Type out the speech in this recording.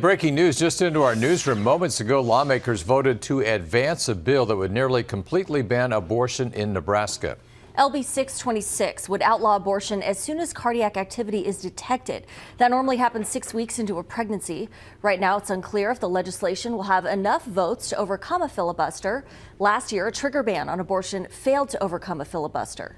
Breaking news just into our newsroom. Moments ago, lawmakers voted to advance a bill that would nearly completely ban abortion in Nebraska. LB 626 would outlaw abortion as soon as cardiac activity is detected. That normally happens 6 weeks into a pregnancy. Right now, it's unclear if the legislation will have enough votes to overcome a filibuster. Last year, a trigger ban on abortion failed to overcome a filibuster.